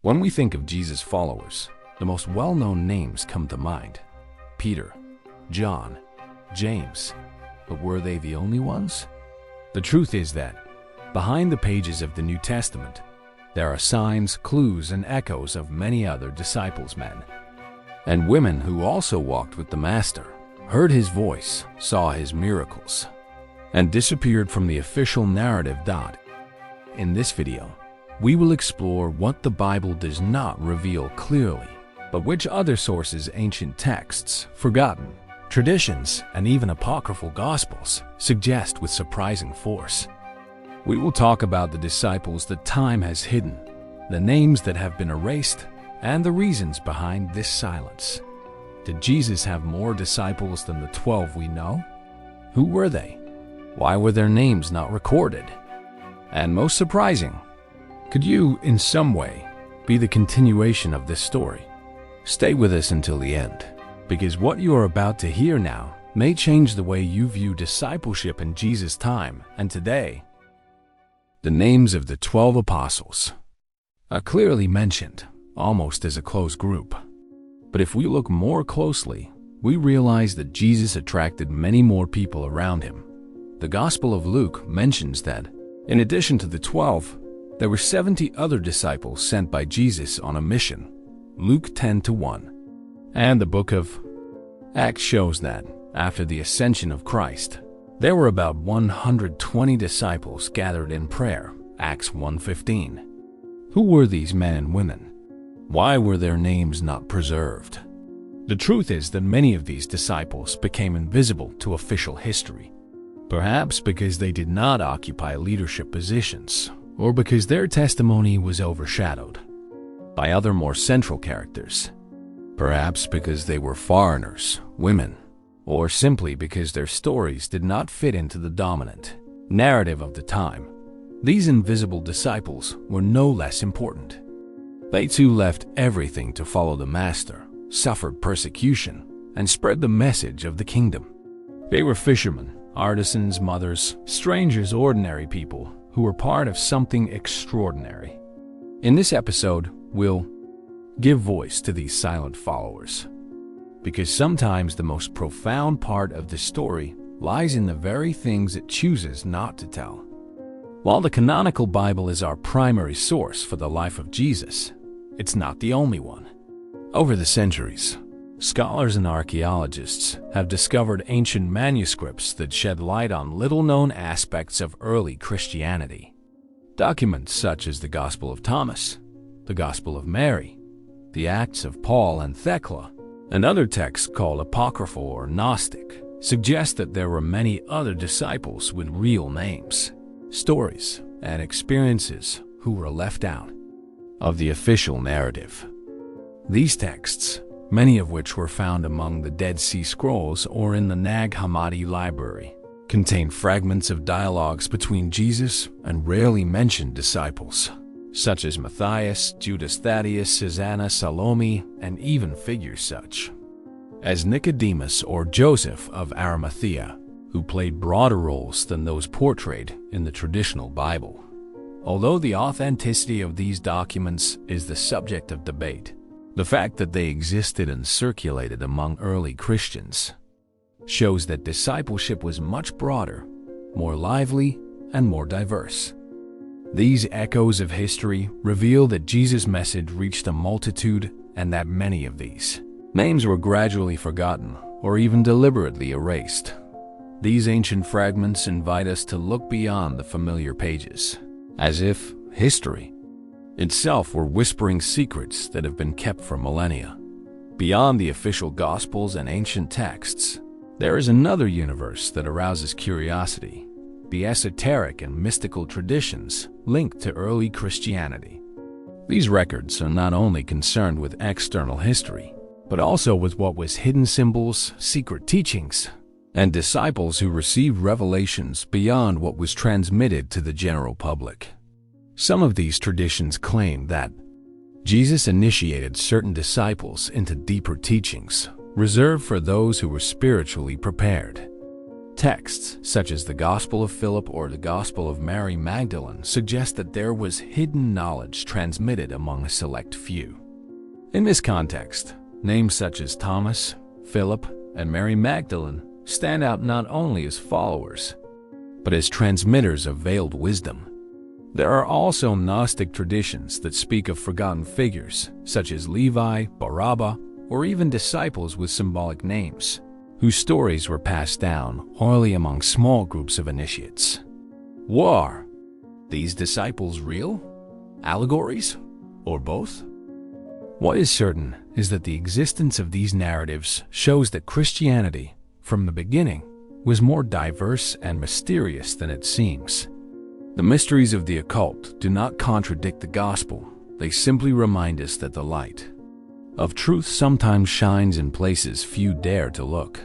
When we think of Jesus' followers, the most well-known names come to mind: Peter, John, James. But were they the only ones? The truth is that, behind the pages of the New Testament, there are signs, clues, and echoes of many other disciples, men and women who also walked with the Master, heard his voice, saw his miracles, and disappeared from the official narrative. In this video, we will explore what the Bible does not reveal clearly, but which other sources, ancient texts, forgotten traditions, and even apocryphal gospels suggest with surprising force. We will talk about the disciples that time has hidden, the names that have been erased, and the reasons behind this silence. Did Jesus have more disciples than the 12 we know? Who were they? Why were their names not recorded? And most surprising, could you, in some way, be the continuation of this story? Stay with us until the end, because what you are about to hear now may change the way you view discipleship in Jesus' time and today. The names of the 12 apostles are clearly mentioned, almost as a close group. But if we look more closely, we realize that Jesus attracted many more people around him. The Gospel of Luke mentions that, in addition to the 12, there were 70 other disciples sent by Jesus on a mission, Luke 10:1. And the book of Acts shows that, after the ascension of Christ, there were about 120 disciples gathered in prayer, Acts 1:15. Who were these men and women? Why were their names not preserved? The truth is that many of these disciples became invisible to official history, perhaps because they did not occupy leadership positions, or because their testimony was overshadowed by other more central characters. Perhaps because they were foreigners, women, or simply because their stories did not fit into the dominant narrative of the time. These invisible disciples were no less important. They too left everything to follow the Master, suffered persecution, and spread the message of the kingdom. They were fishermen, artisans, mothers, strangers, ordinary people who were part of something extraordinary. In this episode, we'll give voice to these silent followers, because sometimes the most profound part of the story lies in the very things it chooses not to tell. While the canonical Bible is our primary source for the life of Jesus, it's not the only one. Over the centuries, scholars and archaeologists have discovered ancient manuscripts that shed light on little-known aspects of early Christianity. Documents such as the Gospel of Thomas, the Gospel of Mary, the Acts of Paul and Thecla, and other texts called apocryphal or Gnostic, suggest that there were many other disciples with real names, stories, and experiences who were left out of the official narrative. These texts, many of which were found among the Dead Sea Scrolls or in the Nag Hammadi Library, contain fragments of dialogues between Jesus and rarely mentioned disciples, such as Matthias, Judas Thaddeus, Susanna, Salome, and even figures such as Nicodemus or Joseph of Arimathea, who played broader roles than those portrayed in the traditional Bible. Although the authenticity of these documents is the subject of debate, the fact that they existed and circulated among early Christians shows that discipleship was much broader, more lively, and more diverse. These echoes of history reveal that Jesus' message reached a multitude and that many of these names were gradually forgotten or even deliberately erased. These ancient fragments invite us to look beyond the familiar pages, as if history itself were whispering secrets that have been kept for millennia. Beyond the official Gospels and ancient texts, there is another universe that arouses curiosity: the esoteric and mystical traditions linked to early Christianity. These records are not only concerned with external history, but also with what was hidden symbols, secret teachings, and disciples who received revelations beyond what was transmitted to the general public. Some of these traditions claim that Jesus initiated certain disciples into deeper teachings reserved for those who were spiritually prepared. Texts, such as the Gospel of Philip or the Gospel of Mary Magdalene, suggest that there was hidden knowledge transmitted among a select few. In this context, names such as Thomas, Philip, and Mary Magdalene stand out not only as followers, but as transmitters of veiled wisdom. There are also Gnostic traditions that speak of forgotten figures, such as Levi, Barabbas, or even disciples with symbolic names, whose stories were passed down orally among small groups of initiates. Were these disciples real? Allegories? Or both? What is certain is that the existence of these narratives shows that Christianity, from the beginning, was more diverse and mysterious than it seems. The mysteries of the occult do not contradict the gospel. They simply remind us that the light of truth sometimes shines in places few dare to look.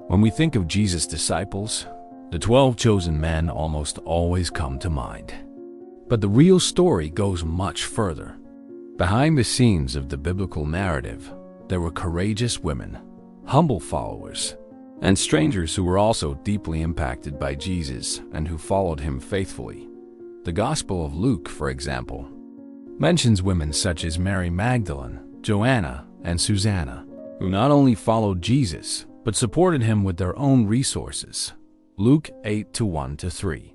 When we think of Jesus' disciples, the 12 chosen men almost always come to mind. But the real story goes much further. Behind the scenes of the biblical narrative, there were courageous women, humble followers, and strangers who were also deeply impacted by Jesus and who followed him faithfully. The Gospel of Luke, for example, mentions women such as Mary Magdalene, Joanna, and Susanna, who not only followed Jesus, but supported him with their own resources. Luke 8:1-3.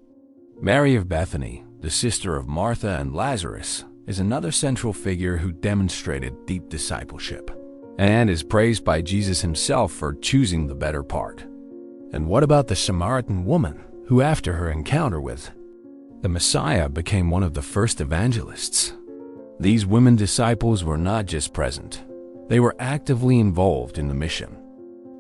Mary of Bethany, the sister of Martha and Lazarus, is another central figure who demonstrated deep discipleship, and is praised by Jesus himself for choosing the better part. And what about the Samaritan woman, who after her encounter with the Messiah became one of the first evangelists? These women disciples were not just present, they were actively involved in the mission.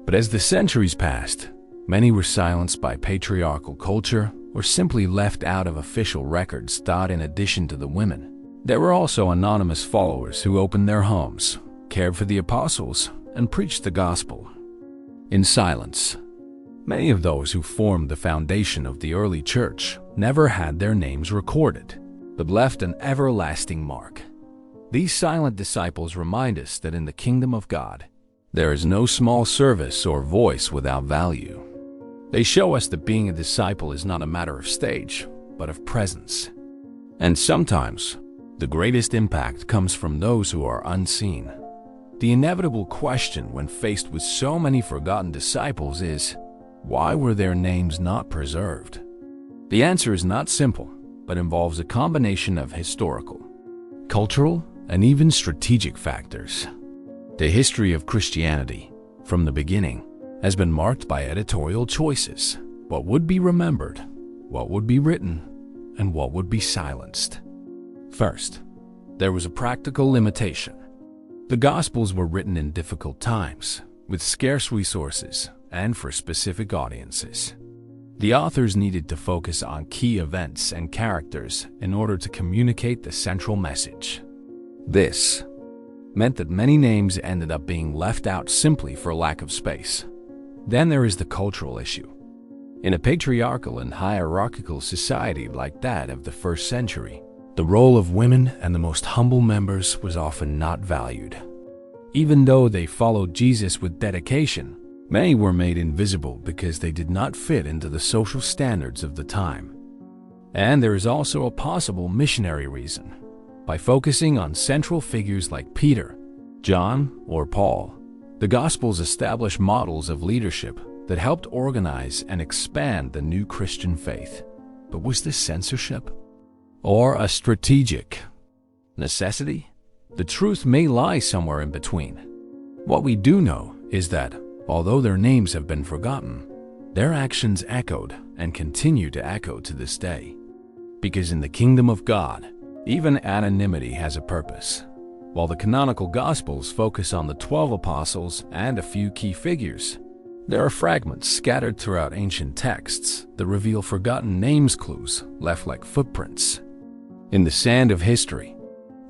But as the centuries passed, many were silenced by patriarchal culture or simply left out of official records. In addition to the women, there were also anonymous followers who opened their homes, cared for the apostles, and preached the gospel in silence. Many of those who formed the foundation of the early church never had their names recorded, but left an everlasting mark. These silent disciples remind us that in the kingdom of God, there is no small service or voice without value. They show us that being a disciple is not a matter of stage, but of presence. And sometimes, the greatest impact comes from those who are unseen. The inevitable question when faced with so many forgotten disciples is, why were their names not preserved? The answer is not simple, but involves a combination of historical, cultural, and even strategic factors. The history of Christianity, from the beginning, has been marked by editorial choices. What would be remembered, what would be written, and what would be silenced. First, there was a practical limitation. The Gospels were written in difficult times, with scarce resources, and for specific audiences. The authors needed to focus on key events and characters in order to communicate the central message. This meant that many names ended up being left out simply for lack of space. Then there is the cultural issue. In a patriarchal and hierarchical society like that of the first century, the role of women and the most humble members was often not valued. Even though they followed Jesus with dedication, many were made invisible because they did not fit into the social standards of the time. And there is also a possible missionary reason. By focusing on central figures like Peter, John, or Paul, the Gospels establish models of leadership that helped organize and expand the new Christian faith. But was this censorship? Or a strategic necessity? The truth may lie somewhere in between. What we do know is that, although their names have been forgotten, their actions echoed and continue to echo to this day. Because in the kingdom of God, even anonymity has a purpose. While the canonical Gospels focus on the 12 apostles and a few key figures, there are fragments scattered throughout ancient texts that reveal forgotten names, clues left like footprints in the sand of history.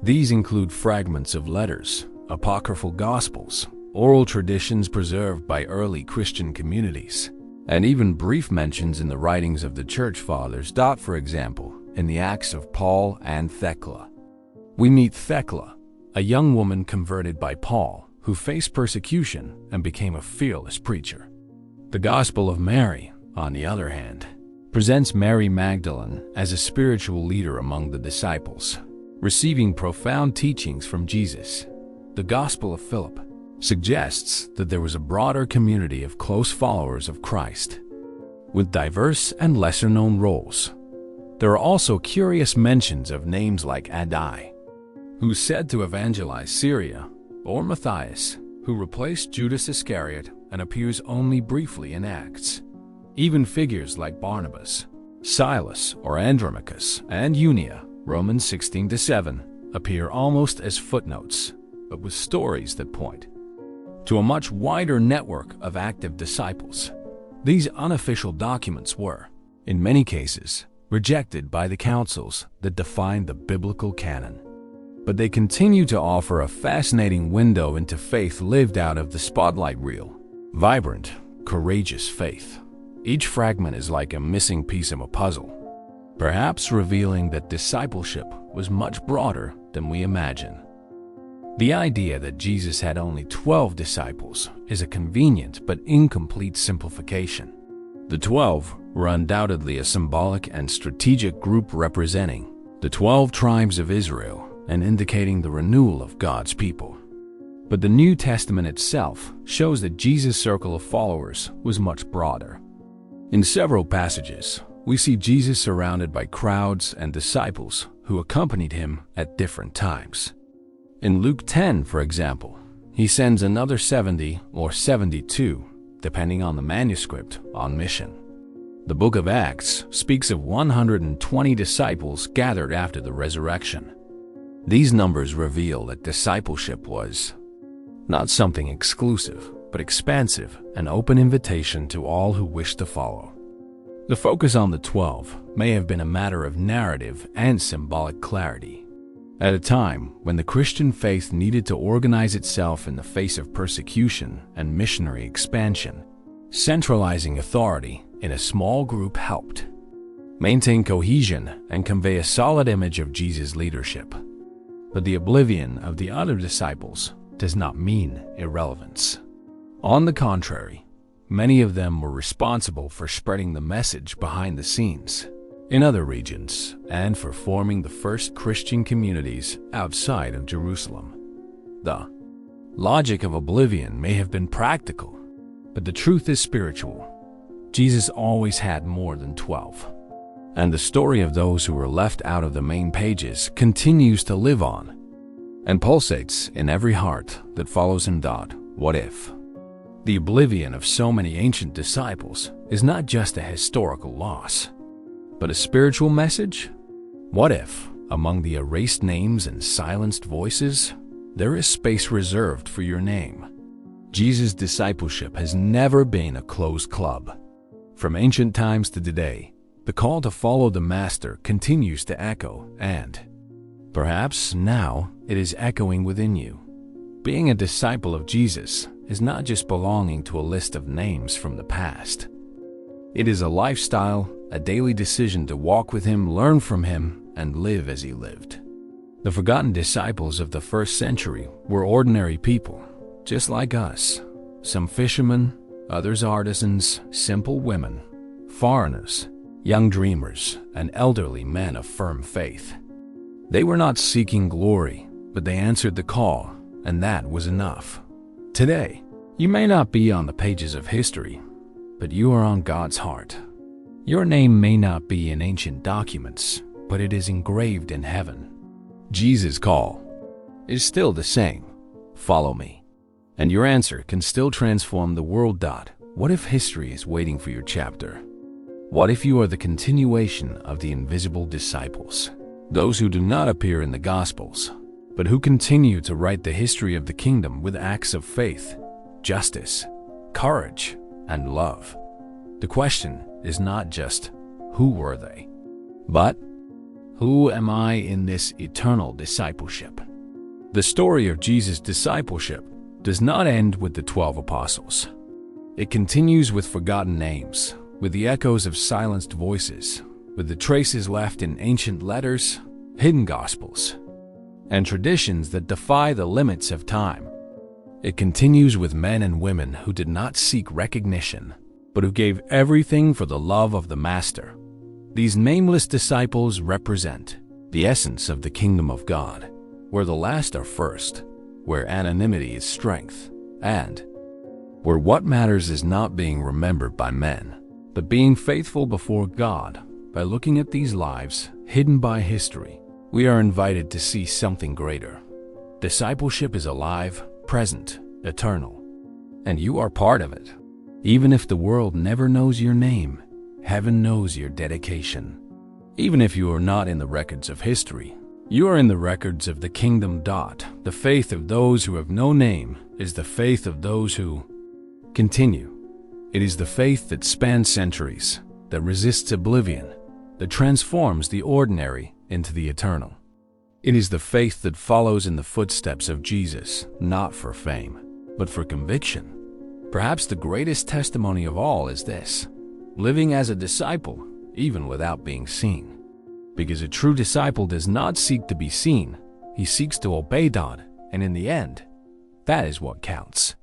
These include fragments of letters, apocryphal Gospels, oral traditions preserved by early Christian communities, and even brief mentions in the writings of the Church Fathers. For example, in the Acts of Paul and Thecla, we meet Thecla, a young woman converted by Paul who faced persecution and became a fearless preacher. The Gospel of Mary, on the other hand, presents Mary Magdalene as a spiritual leader among the disciples, receiving profound teachings from Jesus. The Gospel of Philip suggests that there was a broader community of close followers of Christ, with diverse and lesser-known roles. There are also curious mentions of names like Addai, who's said to evangelize Syria, or Matthias, who replaced Judas Iscariot and appears only briefly in Acts. Even figures like Barnabas, Silas or Andromachus, and Unia, Romans 16-7, appear almost as footnotes, but with stories that point to a much wider network of active disciples. These unofficial documents were, in many cases, rejected by the councils that defined the biblical canon. But they continue to offer a fascinating window into faith lived out of the spotlight reel. Vibrant, courageous faith. Each fragment is like a missing piece of a puzzle, perhaps revealing that discipleship was much broader than we imagine. The idea that Jesus had only 12 disciples is a convenient but incomplete simplification. The 12 were undoubtedly a symbolic and strategic group representing the 12 tribes of Israel and indicating the renewal of God's people. But the New Testament itself shows that Jesus' circle of followers was much broader. In several passages, we see Jesus surrounded by crowds and disciples who accompanied him at different times. In Luke 10, for example, he sends another 70 or 72, depending on the manuscript, on mission. The book of Acts speaks of 120 disciples gathered after the resurrection. These numbers reveal that discipleship was not something exclusive, but expansive, an open invitation to all who wish to follow. The focus on the 12 may have been a matter of narrative and symbolic clarity. At a time when the Christian faith needed to organize itself in the face of persecution and missionary expansion, centralizing authority in a small group helped maintain cohesion and convey a solid image of Jesus' leadership. But the oblivion of the other disciples does not mean irrelevance. On the contrary, many of them were responsible for spreading the message behind the scenes in other regions and for forming the first Christian communities outside of Jerusalem. The logic of oblivion may have been practical, but the truth is spiritual. Jesus always had more than 12. And the story of those who were left out of the main pages continues to live on and pulsates in every heart that follows him. What if? The oblivion of so many ancient disciples is not just a historical loss, but a spiritual message? What if, among the erased names and silenced voices, there is space reserved for your name? Jesus' discipleship has never been a closed club. From ancient times to today, the call to follow the Master continues to echo, and perhaps now it is echoing within you. Being a disciple of Jesus is not just belonging to a list of names from the past. It is a lifestyle, a daily decision to walk with him, learn from him, and live as he lived. The forgotten disciples of the first century were ordinary people, just like us. Some fishermen, others artisans, simple women, foreigners, young dreamers, and elderly men of firm faith. They were not seeking glory, but they answered the call, and that was enough. Today, you may not be on the pages of history, but you are on God's heart. Your name may not be in ancient documents, but it is engraved in heaven. Jesus' call is still the same. Follow me. And your answer can still transform the world. What if history is waiting for your chapter? What if you are the continuation of the invisible disciples, those who do not appear in the Gospels, but who continue to write the history of the kingdom with acts of faith, justice, courage, and love? The question is not just, who were they? But, who am I in this eternal discipleship? The story of Jesus' discipleship does not end with the 12 apostles. It continues with forgotten names, with the echoes of silenced voices, with the traces left in ancient letters, hidden gospels, and traditions that defy the limits of time. It continues with men and women who did not seek recognition, but who gave everything for the love of the Master. These nameless disciples represent the essence of the kingdom of God, where the last are first, where anonymity is strength, and where what matters is not being remembered by men, but being faithful before God. By looking at these lives hidden by history, we are invited to see something greater. Discipleship is alive, present, eternal, and you are part of it. Even if the world never knows your name, heaven knows your dedication. Even if you are not in the records of history, you are in the records of the kingdom. The faith of those who have no name is the faith of those who continue. It is the faith that spans centuries, that resists oblivion, that transforms the ordinary into the eternal. It is the faith that follows in the footsteps of Jesus, not for fame, but for conviction. Perhaps the greatest testimony of all is this: living as a disciple, even without being seen. Because a true disciple does not seek to be seen, he seeks to obey God, and in the end, that is what counts.